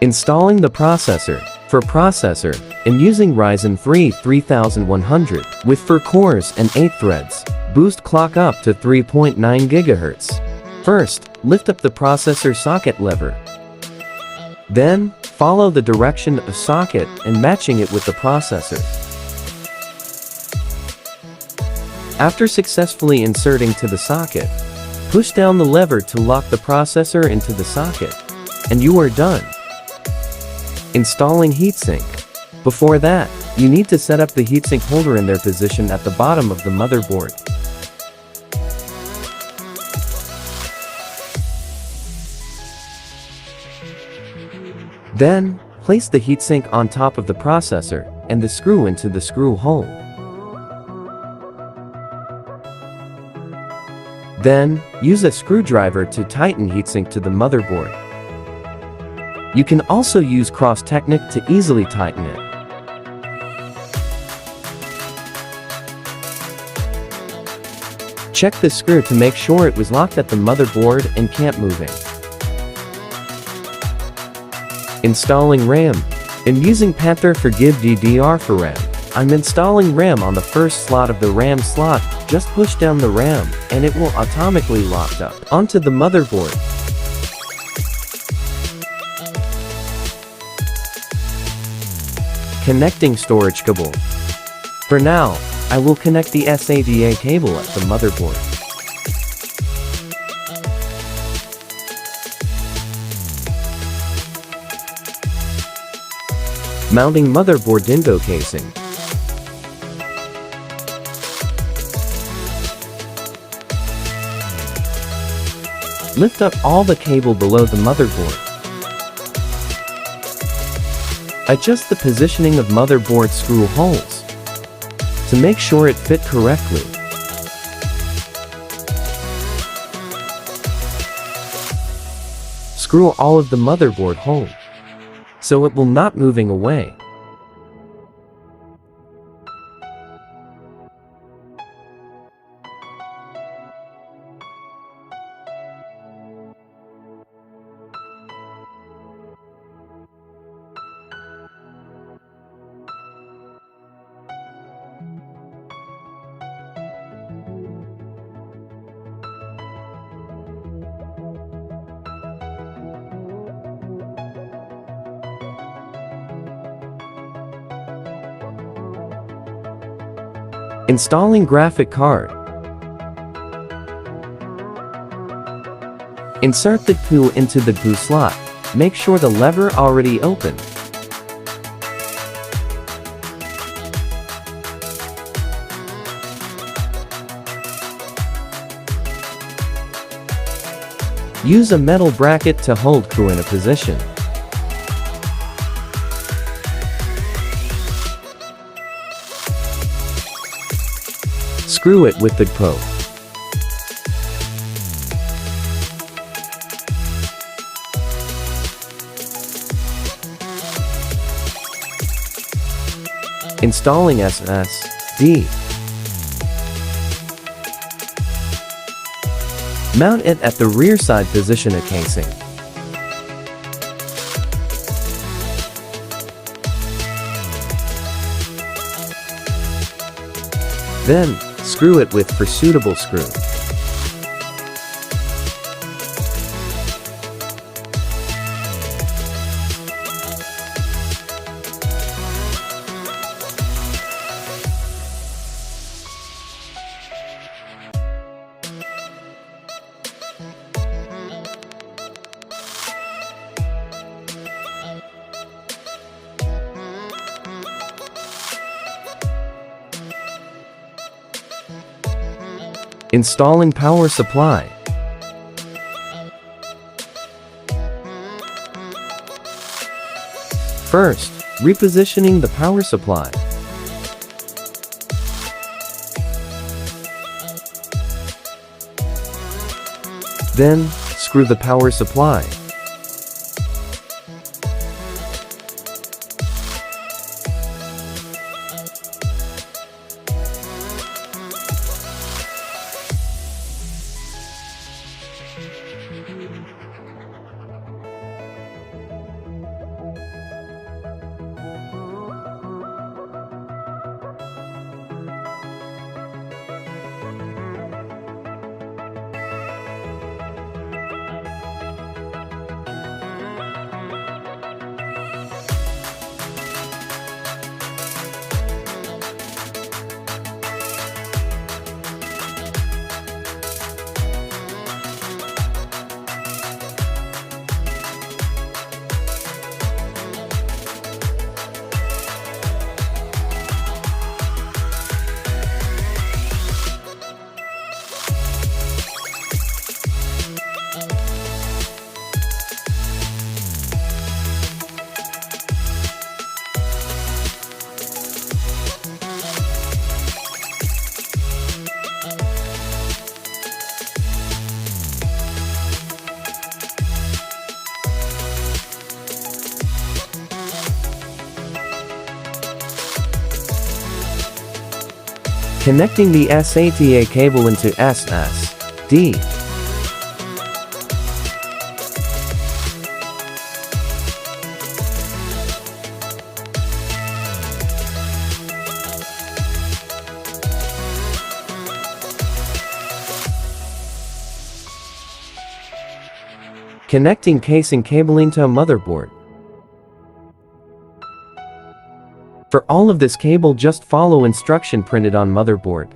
Installing the processor. For processor, I'm using Ryzen 3 3100 with 4 cores and 8 threads. Boost clock up to 3.9 GHz. First, lift up the processor socket lever. Then, follow the direction of socket and matching it with the processor. After successfully inserting to the socket, push down the lever to lock the processor into the socket, and you are done. Installing heatsink. Before that, you need to set up the heatsink holder in their position at the bottom of the motherboard. Then, place the heatsink on top of the processor and the screw into the screw hole. Then, use a screwdriver to tighten heatsink to the motherboard. You can also use cross technique to easily tighten it. Check the screw to make sure it was locked at the motherboard and can't moving. Installing RAM. I'm using Panther for Give DDR for RAM. I'm installing RAM on the first slot of the RAM slot. Just push down the RAM, and it will automatically lock up onto the motherboard. Connecting storage cable. For now, I will connect the SATA cable at the motherboard. Mounting motherboard dingo casing. Lift up all the cable below the motherboard. Adjust the positioning of motherboard screw holes to make sure it fit correctly. Screw all of the motherboard hole so it will not moving away. Installing graphic card. Insert the tool into the glue slot. Make sure the lever already open. Use a metal bracket to hold glue in a position. Screw it with the probe. Installing SSD. Mount it at the rear side position of casing. Then, screw it with for suitable screw. Installing power supply. First, repositioning the power supply. Then, screw the power supply. Connecting the SATA cable into SSD. Connecting casing cabling to a motherboard. For all of this cable, just follow instruction printed on motherboard.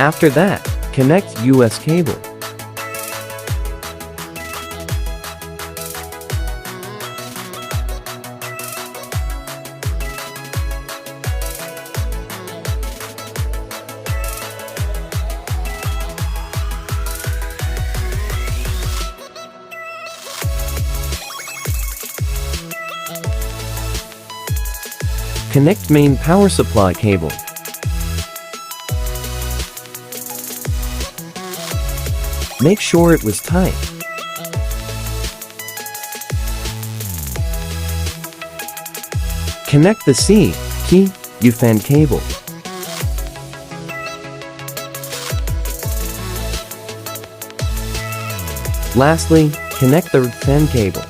After that, connect US cable. Connect main power supply cable. Make sure it was tight. Connect the C/U fan cable. Lastly, connect the fan cable.